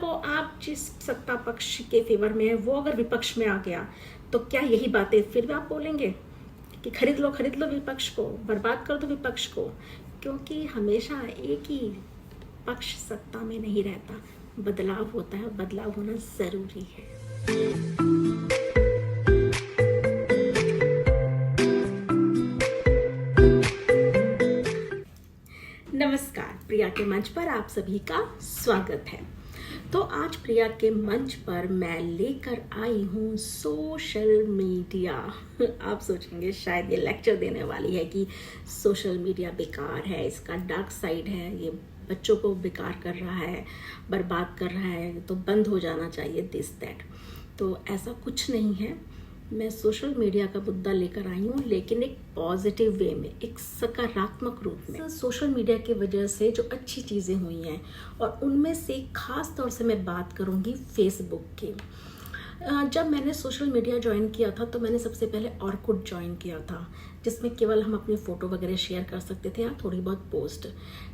को आप जिस सत्ता पक्ष के फेवर में है वो अगर विपक्ष में आ गया तो क्या यही बातें फिर भी आप बोलेंगे कि खरीद लो विपक्ष को, बर्बाद कर दो विपक्ष को? क्योंकि हमेशा एक ही पक्ष सत्ता में नहीं रहता, बदलाव होता है, बदलाव होना जरूरी है। नमस्कार, प्रिया के मंच पर आप सभी का स्वागत है। तो आज प्रिया के मंच पर मैं लेकर आई हूँ सोशल मीडिया। आप सोचेंगे शायद ये लेक्चर देने वाली है कि सोशल मीडिया बेकार है, इसका डार्क साइड है, ये बच्चों को बेकार कर रहा है, बर्बाद कर रहा है, तो बंद हो जाना चाहिए, दिस दैट। तो ऐसा कुछ नहीं है। मैं सोशल मीडिया का मुद्दा लेकर आई हूँ, लेकिन एक पॉजिटिव वे में, एक सकारात्मक रूप में। सोशल मीडिया की वजह से जो अच्छी चीज़ें हुई हैं, और उनमें से खास तौर से मैं बात करूँगी फेसबुक की। जब मैंने सोशल मीडिया ज्वाइन किया था तो मैंने सबसे पहले ऑर्कुट ज्वाइन किया था, जिसमें केवल हम अपनी फ़ोटो वगैरह शेयर कर सकते थे या थोड़ी बहुत पोस्ट।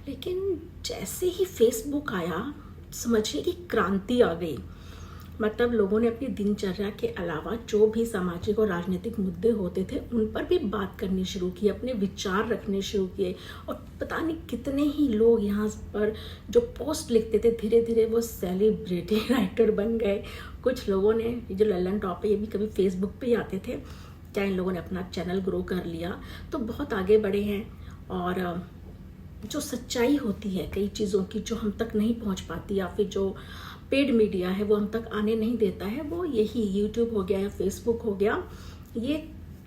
लेकिन जैसे ही फेसबुक आया, समझिए कि क्रांति आ गई। मतलब लोगों ने अपनी दिनचर्या के अलावा जो भी सामाजिक और राजनीतिक मुद्दे होते थे उन पर भी बात करनी शुरू की, अपने विचार रखने शुरू किए। और पता नहीं कितने ही लोग यहाँ पर जो पोस्ट लिखते थे, धीरे धीरे वो सेलिब्रिटी राइटर बन गए। कुछ लोगों ने, जो लल्लन टॉप है, ये भी कभी फेसबुक पे ही आते थे, क्या इन लोगों ने अपना चैनल ग्रो कर लिया, तो बहुत आगे बढ़े हैं। और जो सच्चाई होती है कई चीज़ों की, जो हम तक नहीं पहुँच पाती, या फिर जो पेड मीडिया है वो हम तक आने नहीं देता है, वो यही यूट्यूब हो गया या फेसबुक हो गया, ये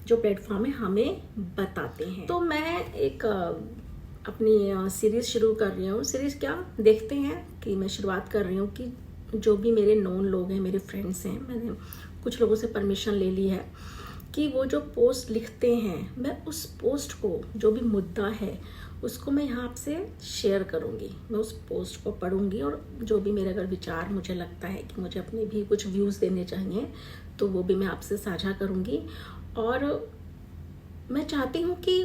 जो प्लेटफॉर्म है हमें बताते हैं। तो मैं एक अपनी सीरीज़ शुरू कर रही हूँ। सीरीज़ क्या, देखते हैं कि मैं शुरुआत कर रही हूँ कि जो भी मेरे नोन लोग हैं, मेरे फ्रेंड्स हैं, मैंने कुछ लोगों से परमिशन ले ली है कि वो जो पोस्ट लिखते हैं, मैं उस पोस्ट को, जो भी मुद्दा है उसको मैं यहाँ आपसे शेयर करूँगी। मैं उस पोस्ट को पढ़ूँगी और जो भी मेरे अगर विचार, मुझे लगता है कि मुझे अपने भी कुछ व्यूज़ देने चाहिए, तो वो भी मैं आपसे साझा करूँगी। और मैं चाहती हूँ कि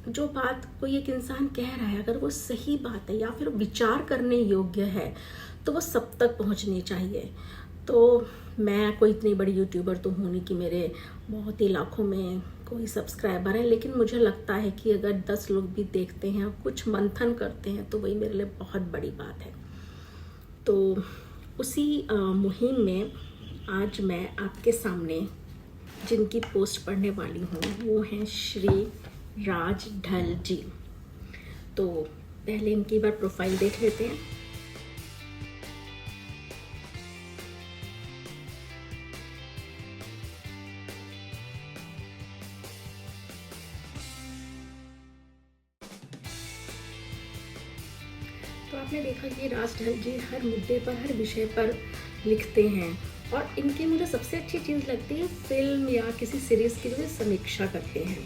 जो बात कोई एक इंसान कह रहा है, अगर वो सही बात है या फिर विचार करने योग्य है, तो वो सब तक पहुँचनी चाहिए। तो मैं कोई इतनी बड़ी यूट्यूबर तो हूँ नहीं कि मेरे बहुत ही लाखों में कोई सब्सक्राइबर है, लेकिन मुझे लगता है कि अगर 10 लोग भी देखते हैं और कुछ मंथन करते हैं तो वही मेरे लिए बहुत बड़ी बात है। तो उसी मुहिम में आज मैं आपके सामने जिनकी पोस्ट पढ़ने वाली हूँ वो हैं श्री राज ढल जी। तो पहले इनकी बार प्रोफाइल देख लेते हैं। तो आपने देखा कि राज ढल जी हर मुद्दे पर, हर विषय पर लिखते हैं, और इनकी मुझे सबसे अच्छी चीज़ लगती है फिल्म या किसी सीरीज़ की जो समीक्षा करते हैं।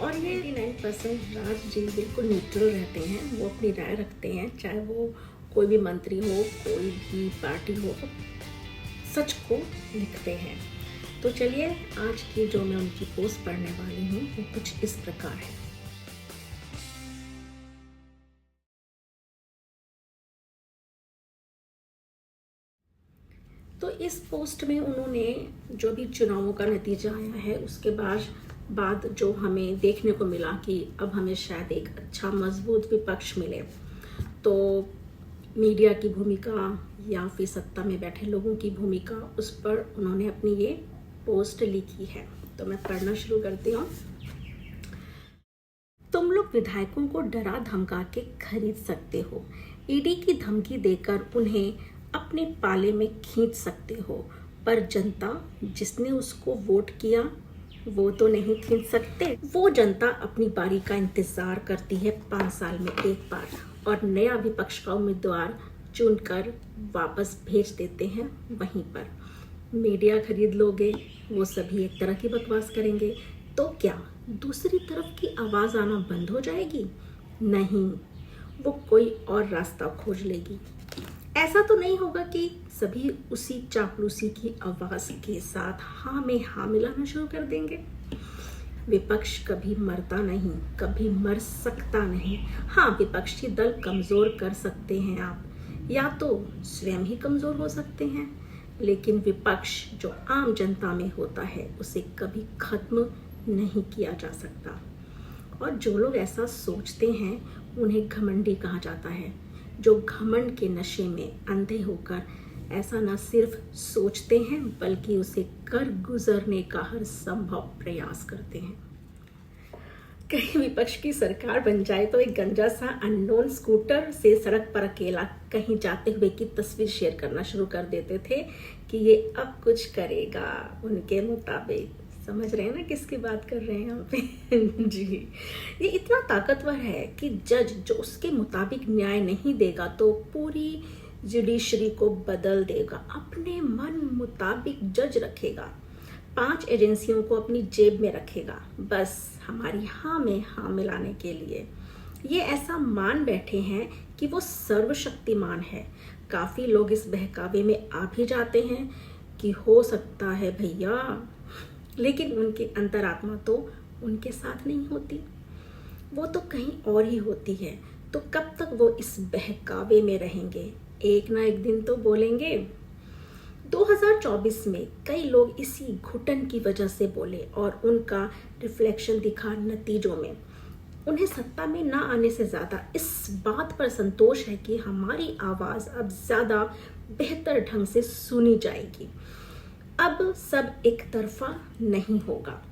और ये 99% राज जी बिल्कुल न्यूट्रल रहते हैं, वो अपनी राय रखते हैं, चाहे वो कोई भी मंत्री हो, कोई भी पार्टी हो, सच को लिखते हैं। तो चलिए आज की जो मैं उनकी पोस्ट पढ़ने वाली हूँ वो कुछ इस प्रकार है। तो इस पोस्ट में उन्होंने जो भी चुनावों का नतीजा आया है उसके बाद जो हमें देखने को मिला कि अब हमें शायद एक अच्छा मजबूत विपक्ष मिले, तो मीडिया की भूमिका या फिर सत्ता में बैठे लोगों की भूमिका, उस पर उन्होंने अपनी ये पोस्ट लिखी है। तो मैं पढ़ना शुरू करती हूँ। तुम लोग विधायकों को डरा धमका के खरीद सकते हो, ईडी की धमकी देकर उन्हें अपने पाले में खींच सकते हो, पर जनता जिसने उसको वोट किया वो तो नहीं खींच सकते। वो जनता अपनी बारी का इंतजार करती है 5 साल में एक बार, और नया विपक्ष का उम्मीदवार चुनकर वापस भेज देते हैं वहीं पर। मीडिया खरीद लोगे, वो सभी एक तरह की बकवास करेंगे, तो क्या दूसरी तरफ की आवाज़ आना बंद हो जाएगी? नहीं, वो कोई और रास्ता खोज लेगी। ऐसा तो नहीं होगा कि सभी उसी चापलूसी की आवाज के साथ हाँ में हाँ मिलाना शुरू कर देंगे। विपक्ष कभी मरता नहीं, कभी मर सकता नहीं। हाँ, विपक्षी दल कमजोर कर सकते हैं आप, या तो स्वयं ही कमज़ोर हो सकते हैं, लेकिन विपक्ष जो आम जनता में होता है उसे कभी खत्म नहीं किया जा सकता। और जो लोग ऐसा सोचते हैं उन्हें घमंडी कहा जाता है, जो घमंड के नशे में अंधे होकर ऐसा न सिर्फ सोचते हैं बल्कि उसे कर गुजरने का हर संभव प्रयास करते हैं। कहीं विपक्ष की सरकार बन जाए तो एक गंजा सा अननोन स्कूटर से सड़क पर अकेला कहीं जाते हुए की तस्वीर शेयर करना शुरू कर देते थे कि ये अब कुछ करेगा उनके मुताबिक। समझ रहे हैं ना किसकी बात कर रहे हैं यहाँ पे जी, ये इतना ताकतवर है कि जज जो उसके मुताबिक न्याय नहीं देगा तो पूरी जुडिशरी को बदल देगा, अपने मन मुताबिक जज रखेगा, 5 एजेंसियों को अपनी जेब में रखेगा, बस हमारी हाँ में हाँ मिलाने के लिए। ये ऐसा मान बैठे हैं कि वो सर्वशक्तिमान है। काफ़ी लोग इस बहकावे में आ भी जाते हैं कि हो सकता है भैया, लेकिन उनकी अंतरात्मा तो उनके साथ नहीं होती, वो तो कहीं और ही होती है। तो कब तक वो इस बहकावे में रहेंगे? एक ना एक दिन तो बोलेंगे। 2024 में कई लोग इसी घुटन की वजह से बोले और उनका रिफ्लेक्शन दिखा नतीजों में। उन्हें सत्ता में ना आने से ज़्यादा इस बात पर संतोष है कि हमारी आवाज़ अब ज़्यादा बेहतर ढंग से सुनी जाएगी, अब सब एक तरफा नहीं होगा।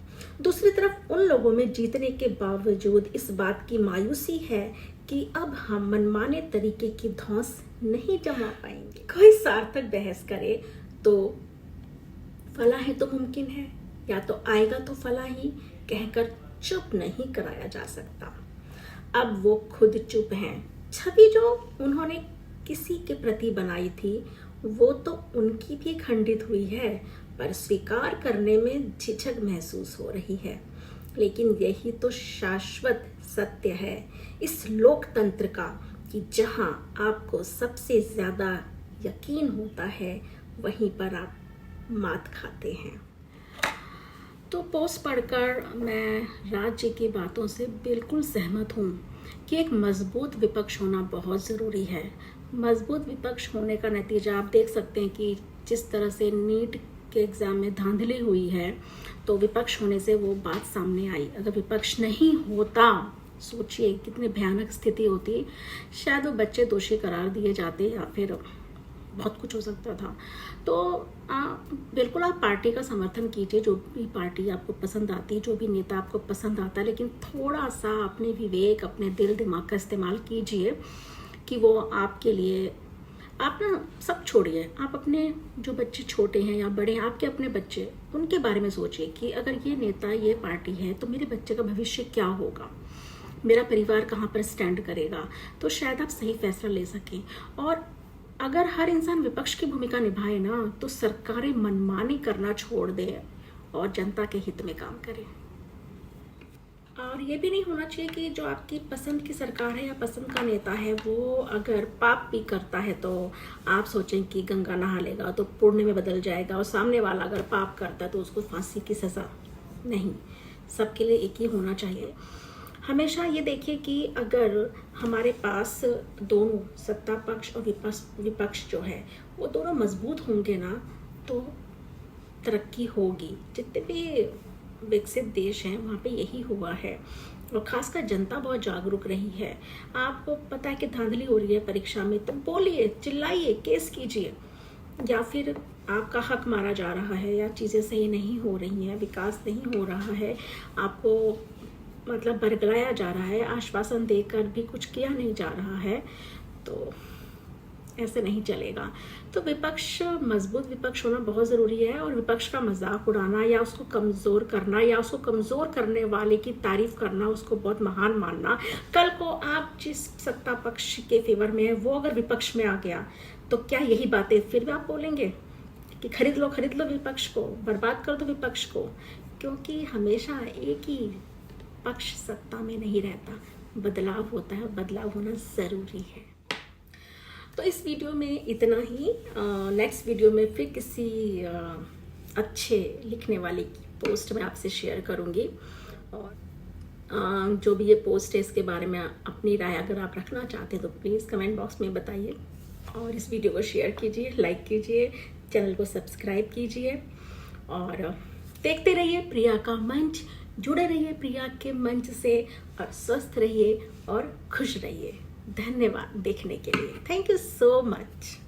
दूसरी तरफ उन लोगों में जीतने के बावजूद इस बात की मायूसी है कि अब हम मनमाने तरीके की धौंस नहीं जमा पाएंगे। कोई सार्थक बहस करे तो फला है तो मुमकिन है, या तो आएगा तो फला ही कहकर चुप नहीं कराया जा सकता। अब वो खुद चुप हैं। छवि जो उन्होंने किसी के प्रति बनाई थी वो तो उनकी भी खंडित हुई है, पर स्वीकार करने में झिझक महसूस हो रही है। लेकिन यही तो शाश्वत सत्य है इस लोकतंत्र का कि जहां आपको सबसे ज़्यादा यकीन होता है वहीं पर आप मात खाते हैं। तो पोस्ट पढ़कर मैं राज्य की बातों से बिल्कुल सहमत हूँ कि एक मजबूत विपक्ष होना बहुत ज़रूरी है। मजबूत विपक्ष होने का नतीजा आप देख सकते हैं कि जिस तरह से नीट के एग्ज़ाम में धांधली हुई है, तो विपक्ष होने से वो बात सामने आई। अगर विपक्ष नहीं होता, सोचिए कितनी भयानक स्थिति होती। शायद वो बच्चे दोषी करार दिए जाते या फिर बहुत कुछ हो सकता था। तो बिल्कुल आप पार्टी का समर्थन कीजिए, जो भी पार्टी आपको पसंद आती है, जो भी नेता आपको पसंद आता है, लेकिन थोड़ा सा अपने विवेक, अपने दिल दिमाग का इस्तेमाल कीजिए कि वो आपके लिए, आप ना सब छोड़िए, आप अपने जो बच्चे छोटे हैं या बड़े हैं, आपके अपने बच्चे, उनके बारे में सोचिए कि अगर ये नेता, ये पार्टी है तो मेरे बच्चे का भविष्य क्या होगा, मेरा परिवार कहाँ पर स्टैंड करेगा, तो शायद आप सही फैसला ले सकें। और अगर हर इंसान विपक्ष की भूमिका निभाए ना, तो सरकारें मनमानी करना छोड़ दे और जनता के हित में काम करें। और ये भी नहीं होना चाहिए कि जो आपकी पसंद की सरकार है या पसंद का नेता है वो अगर पाप भी करता है तो आप सोचें कि गंगा नहा लेगा तो पुण्य में बदल जाएगा, और सामने वाला अगर पाप करता है तो उसको फांसी की सज़ा। नहीं, सबके लिए एक ही होना चाहिए। हमेशा ये देखिए कि अगर हमारे पास दोनों सत्ता पक्ष और विपक्ष जो है वो दोनों मजबूत होंगे ना, तो तरक्की होगी। जितने भी विकसित देश हैं वहाँ पे यही हुआ है, और खासकर जनता बहुत जागरूक रही है। आपको पता है कि धांधली हो रही है परीक्षा में, तो बोलिए, चिल्लाइए, केस कीजिए, या फिर आपका हक मारा जा रहा है या चीज़ें सही नहीं हो रही हैं, विकास नहीं हो रहा है, आपको मतलब बरगलाया जा रहा है, आश्वासन देकर भी कुछ किया नहीं जा रहा है, तो ऐसे नहीं चलेगा। तो विपक्ष, मजबूत विपक्ष होना बहुत ज़रूरी है, और विपक्ष का मजाक उड़ाना या उसको कमज़ोर करना या उसको कमज़ोर करने वाले की तारीफ करना, उसको बहुत महान मानना, कल को आप जिस सत्ता पक्ष के फेवर में है वो अगर विपक्ष में आ गया तो क्या यही बातें फिर भी आप बोलेंगे कि खरीद लो विपक्ष को, बर्बाद कर दो विपक्ष को? क्योंकि हमेशा एक ही पक्ष सत्ता में नहीं रहता, बदलाव होता है, बदलाव होना ज़रूरी है। तो इस वीडियो में इतना ही। नेक्स्ट वीडियो में फिर किसी अच्छे लिखने वाले की पोस्ट मैं आपसे शेयर करूँगी, और जो भी ये पोस्ट है इसके बारे में अपनी राय अगर आप रखना चाहते हैं तो प्लीज़ कमेंट बॉक्स में बताइए। और इस वीडियो को शेयर कीजिए, लाइक कीजिए, चैनल को सब्सक्राइब कीजिए और देखते रहिए प्रिया का मंच। जुड़े रहिए प्रिया के मंच से और स्वस्थ रहिए और खुश रहिए। धन्यवाद देखने के लिए। Thank you so much.